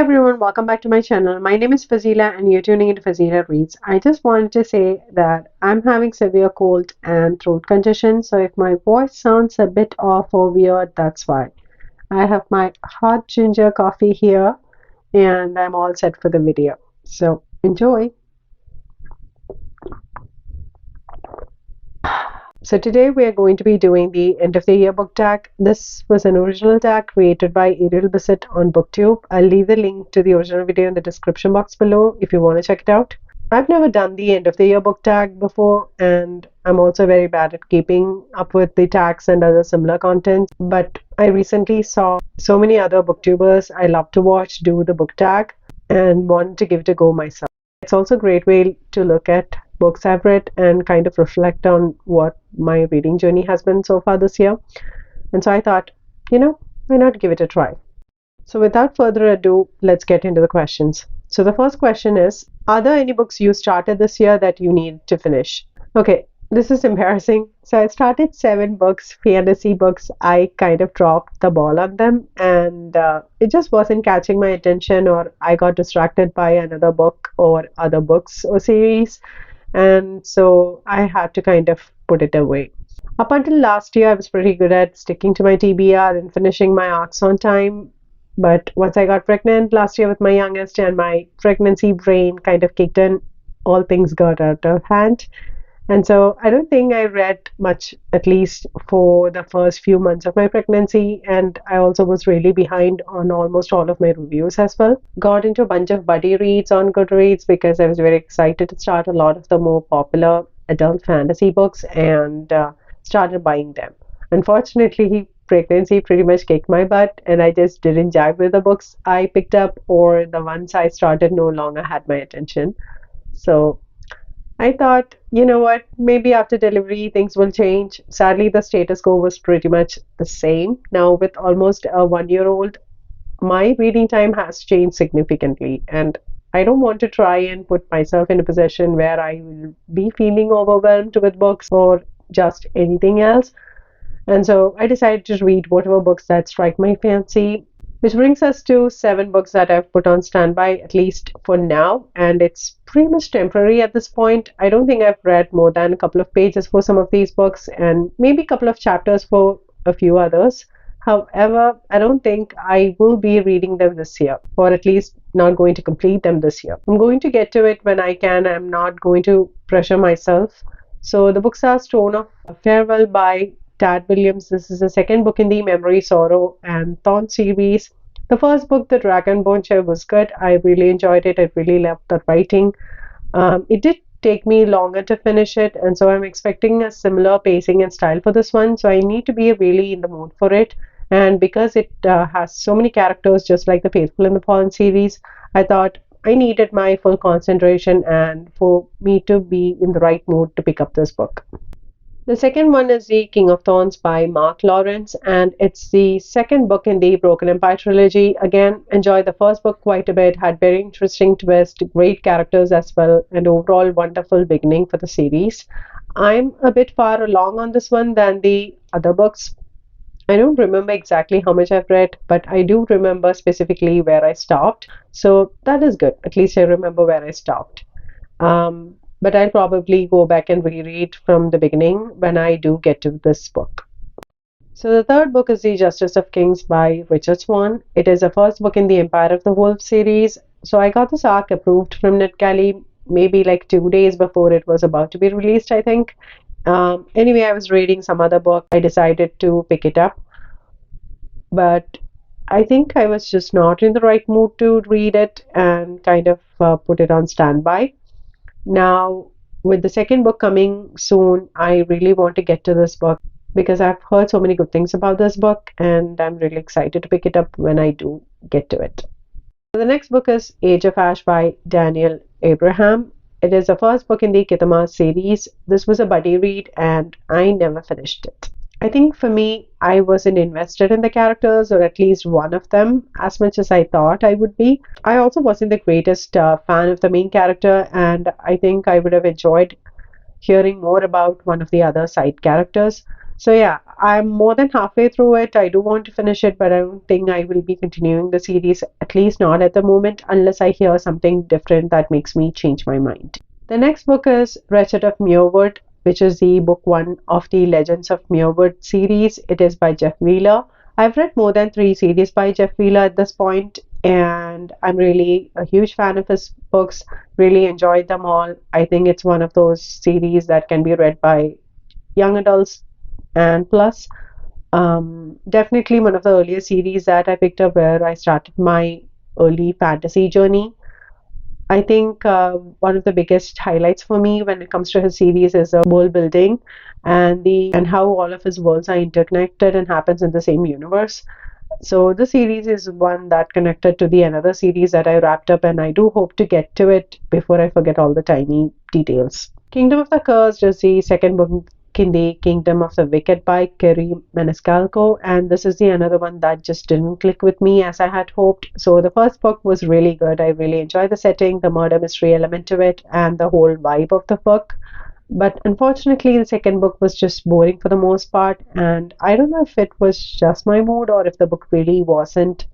everyone, welcome back to my channel. My name is Fazila and you're tuning into Fazila Reads. I just wanted to say that I'm having severe cold and throat congestion, so if my voice sounds a bit off or weird, that's why. I have my hot ginger coffee here and I'm all set for the video. So enjoy! So today we are going to be doing the end of the year book tag. This was an original tag created by Bassett on Booktube. I'll leave the link to the original video in the description box below if you want to check it out. I've never done the end of the year book tag before, and I'm also very bad at keeping up with the tags and other similar content. But I recently saw so many other booktubers I love to watch do the book tag and wanted to give it a go myself. It's also a great way to look at books I've read and kind of reflect on what my reading journey has been so far this year. And so I thought, why not give it a try? So without further ado, let's get into the questions. So the first question is, are there any books you started this year that you need to finish? Okay, this is embarrassing. So I started 7 books, fantasy books. I kind of dropped the ball on them and it just wasn't catching my attention, or I got distracted by another book or other books or series. And so I had to kind of put it away. Up until last year, I was pretty good at sticking to my TBR and finishing my arcs on time. But once I got pregnant last year with my youngest and my pregnancy brain kind of kicked in, all things got out of hand. And so I don't think I read much, at least for the first few months of my pregnancy. And I also was really behind on almost all of my reviews as well. Got into a bunch of buddy reads on Goodreads because I was very excited to start a lot of the more popular adult fantasy books and started buying them. Unfortunately, pregnancy pretty much kicked my butt and I just didn't jive with the books I picked up, or the ones I started no longer had my attention. So I thought, you know what, maybe after delivery things will change. Sadly, the status quo was pretty much the same. Now, with almost a 1-year-old, my reading time has changed significantly, and I don't want to try and put myself in a position where I will be feeling overwhelmed with books or just anything else. And so I decided to read whatever books that strike my fancy. Which brings us to 7 books that I've put on standby, at least for now, and it's pretty much temporary at this point. I don't think I've read more than a couple of pages for some of these books and maybe a couple of chapters for a few others. However, I don't think I will be reading them this year, or at least not going to complete them this year. I'm going to get to it when I can. I'm not going to pressure myself. So the books are Stone of Farewell by Tad Williams. This is the second book in the Memory, Sorrow and Thorn series. The first book, The Dragonborn Chair, was good. I really enjoyed it. I really loved the writing. It did take me longer to finish it, and so I'm expecting a similar pacing and style for this one. So I need to be really in the mood for it. And because it has so many characters, just like the Faithful and the Fallen series, I thought I needed my full concentration and for me to be in the right mood to pick up this book. The second one is The King of Thorns by Mark Lawrence, and it's the second book in the Broken Empire trilogy. Again, enjoyed the first book quite a bit, had very interesting twist, great characters as well, and overall wonderful beginning for the series. I'm a bit far along on this one than the other books. I don't remember exactly how much I've read, but I do remember specifically where I stopped. So that is good. At least I remember where I stopped. But I'll probably go back and reread from the beginning when I do get to this book. So the third book is The Justice of Kings by Richard Swan. It is the first book in the Empire of the Wolf series. So I got this arc approved from NetGalley maybe like 2 days before it was about to be released, I think. Anyway, I was reading some other book. I decided to pick it up. But I think I was just not in the right mood to read it and kind of put it on standby. Now, with the second book coming soon, I really want to get to this book because I've heard so many good things about this book and I'm really excited to pick it up when I do get to it. The next book is Age of Ash by Daniel Abraham. It is the first book in the Kitama series. This was a buddy read and I never finished it. I think for me, I wasn't invested in the characters, or at least one of them, as much as I thought I would be. I also wasn't the greatest fan of the main character, and I think I would have enjoyed hearing more about one of the other side characters. So yeah, I'm more than halfway through it. I do want to finish it, but I don't think I will be continuing the series, at least not at the moment, unless I hear something different that makes me change my mind. The next book is Wretched of Muirwood, which is the book one of the Legends of Muirwood series. It is by Jeff Wheeler. I've read more than three series by Jeff Wheeler at this point, and I'm really a huge fan of his books. Really enjoyed them all. I think it's one of those series that can be read by young adults and plus. Definitely one of the earlier series that I picked up where I started my early fantasy journey. I think one of the biggest highlights for me when it comes to his series is the world building and how all of his worlds are interconnected and happens in the same universe. So the series is one that connected to the another series that I wrapped up, and I do hope to get to it before I forget all the tiny details. Kingdom of the Cursed is the second book in the Kingdom of the Wicked by Kerry Maniscalco, and this is the another one that just didn't click with me as I had hoped. So the first book was really good. I really enjoyed the setting, the murder mystery element to it, and the whole vibe of the book. But unfortunately, the second book was just boring for the most part, and I don't know if it was just my mood or if the book really wasn't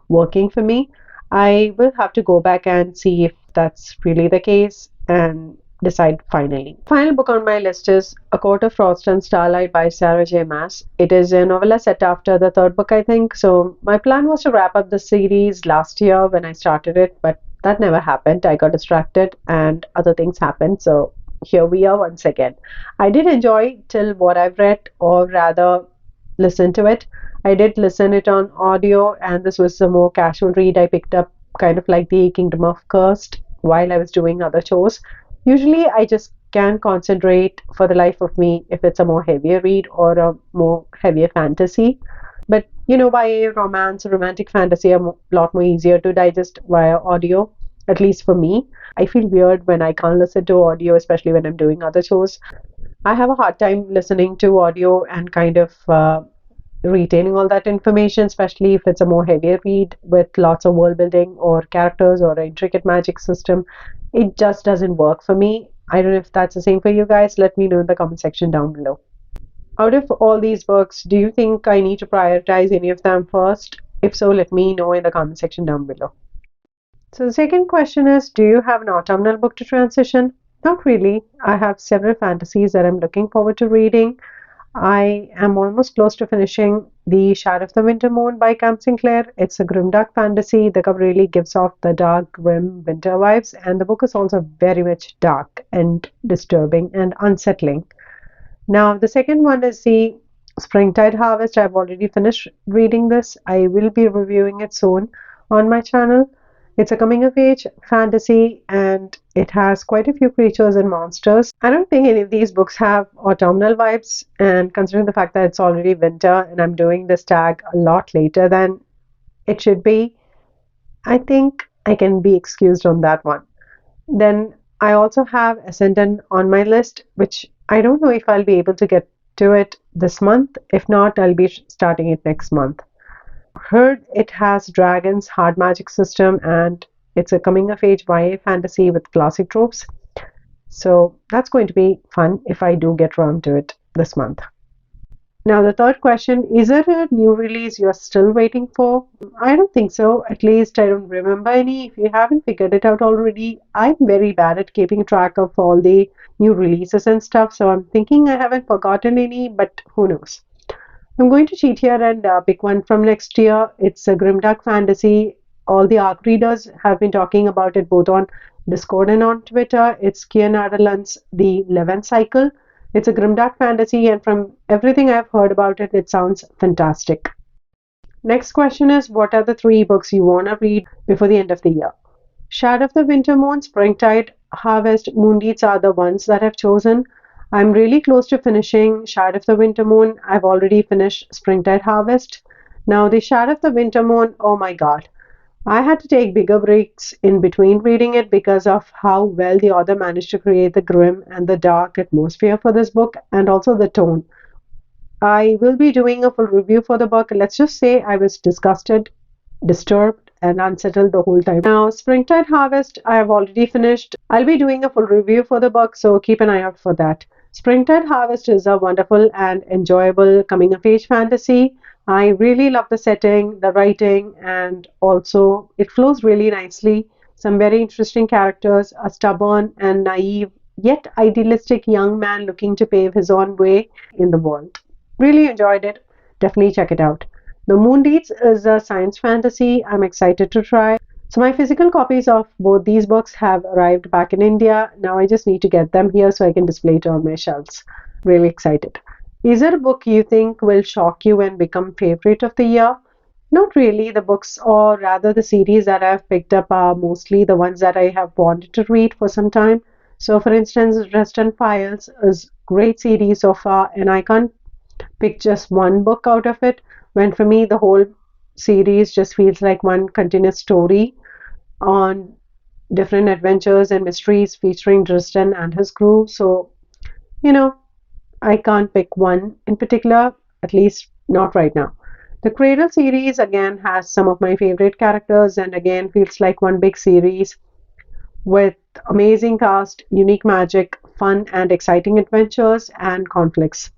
working for me. I will have to go back and see if that's really the case and decide finally. Final book on my list is A Court of Frost and Starlight by Sarah J. Maas. It is a novella set after the third book, I think. So my plan was to wrap up the series last year when I started it, but that never happened. I got distracted and other things happened. So here we are once again. I did enjoy till what I've read, or rather listen to it. I did listen it on audio, and this was a more casual read. I picked up kind of like the Kingdom of Cursed while I was doing other chores. Usually I just can't concentrate for the life of me if it's a more heavier read or a more heavier fantasy. But YA romance, romantic fantasy are a lot more easier to digest via audio, at least for me. I feel weird when I can't listen to audio, especially when I'm doing other chores. I have a hard time listening to audio and kind of retaining all that information, especially if it's a more heavier read with lots of world building or characters or an intricate magic system. It just doesn't work for me. I don't know if that's the same for you guys. Let me know in the comment section down below. Out of all these books, do you think I need to prioritize any of them first? If so, let me know in the comment section down below. So the second question is, do you have an autumnal book to transition? Not really. I have several fantasies that I'm looking forward to reading. I am almost close to finishing The Shadow of the Winter Moon by Cam Sinclair. It's a grimdark fantasy. The cover really gives off the dark, grim winter vibes, and the book is also very much dark and disturbing and unsettling. Now, the second one is the Springtide Harvest. I've already finished reading this. I will be reviewing it soon on my channel. It's a coming of age fantasy and it has quite a few creatures and monsters. I don't think any of these books have autumnal vibes, and considering the fact that it's already winter and I'm doing this tag a lot later than it should be, I think I can be excused on that one. Then I also have Ascendant on my list, which I don't know if I'll be able to get to it this month. If not, I'll be starting it next month. Heard it has dragons, hard magic system, and it's a coming of age YA fantasy with classic tropes. So that's going to be fun if I do get around to it this month. Now the third question, is there a new release you're still waiting for? I don't think so. At least I don't remember any. If you haven't figured it out already, I'm very bad at keeping track of all the new releases and stuff. So I'm thinking I haven't forgotten any, but who knows. I'm going to cheat here and pick one from next year. It's a grimdark fantasy. All the ARC readers have been talking about it both on Discord and on Twitter. It's Kian Adelan's The Levent Cycle. It's a grimdark fantasy, and from everything I've heard about it, it sounds fantastic. Next question is, what are the 3 books you want to read before the end of the year? Shadow of the Winter Moon, Springtide, Harvest, Moondeeds are the ones that I've chosen. I'm really close to finishing Shadow of the Winter Moon. I've already finished Springtide Harvest. Now the Shadow of the Winter Moon, oh my god. I had to take bigger breaks in between reading it because of how well the author managed to create the grim and the dark atmosphere for this book, and also the tone. I will be doing a full review for the book. Let's just say I was disgusted, disturbed, and unsettled the whole time. Now, Springtide Harvest, I have already finished. I'll be doing a full review for the book, so keep an eye out for that. Springtide Harvest is a wonderful and enjoyable coming of age fantasy. I really love the setting, the writing, and also it flows really nicely. Some very interesting characters, a stubborn and naive yet idealistic young man looking to pave his own way in the world. Really enjoyed it. Definitely check it out. The Moon Deeds is a science fantasy I'm excited to try. So my physical copies of both these books have arrived back in India. Now I just need to get them here so I can display it on my shelves. Really excited. Is there a book you think will shock you and become favorite of the year? Not really. The books, or rather the series that I've picked up, are mostly the ones that I have wanted to read for some time. So for instance, Dresden Files is great series so far, and I can't pick just one book out of it, when for me the whole series just feels like one continuous story on different adventures and mysteries featuring Dresden and his crew. So, you know, I can't pick one in particular, at least not right now. The Cradle series again has some of my favorite characters and again feels like one big series with amazing cast, unique magic, fun and exciting adventures and conflicts.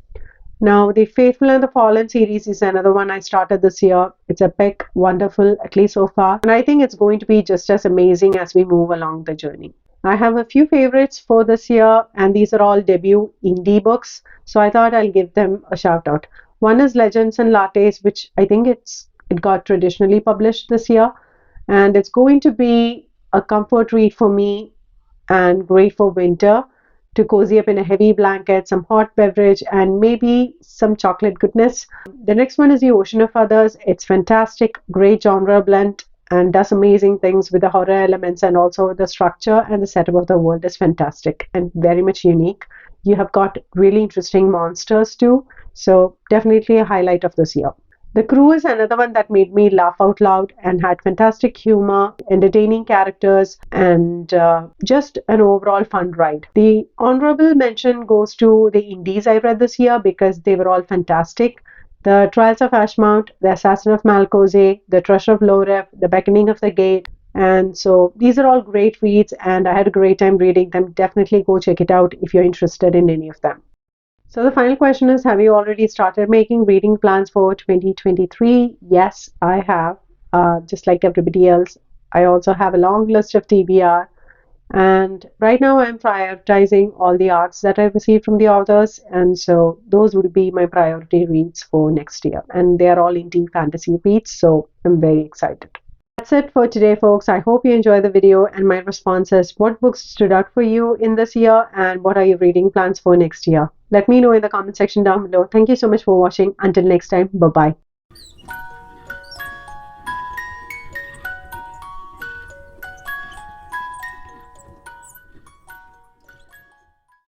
Now, The Faithful and the Fallen series is another one I started this year. It's epic, wonderful, at least so far, and I think it's going to be just as amazing as we move along the journey. I have a few favorites for this year, and these are all debut indie books, so I thought I'll give them a shout out. One is Legends and Lattes, which I think it got traditionally published this year, and it's going to be a comfort read for me and great for winter to cozy up in a heavy blanket, some hot beverage, and maybe some chocolate goodness. The next one is The Ocean of Others. It's fantastic, great genre blend, and does amazing things with the horror elements, and also the structure and the setup of the world is fantastic and very much unique. You have got really interesting monsters too, so definitely a highlight of this year. The Crew is another one that made me laugh out loud and had fantastic humor, entertaining characters, and just an overall fun ride. The honorable mention goes to the indies I read this year because they were all fantastic. The Trials of Ashmount, The Assassin of Malcose, The Treasure of Loref, The Beckoning of the Gate. And so these are all great reads, and I had a great time reading them. Definitely go check it out if you're interested in any of them. So the final question is, have you already started making reading plans for 2023? Yes, I have. Just like everybody else, I also have a long list of TBR. And right now I'm prioritizing all the arcs that I've received from the authors. And so those would be my priority reads for next year. And they are all indie fantasy reads, so I'm very excited. That's it for today, folks. I hope you enjoyed the video and my responses. What books stood out for you in this year and what are your reading plans for next year? Let me know in the comment section down below. Thank you so much for watching. Until next time, bye-bye.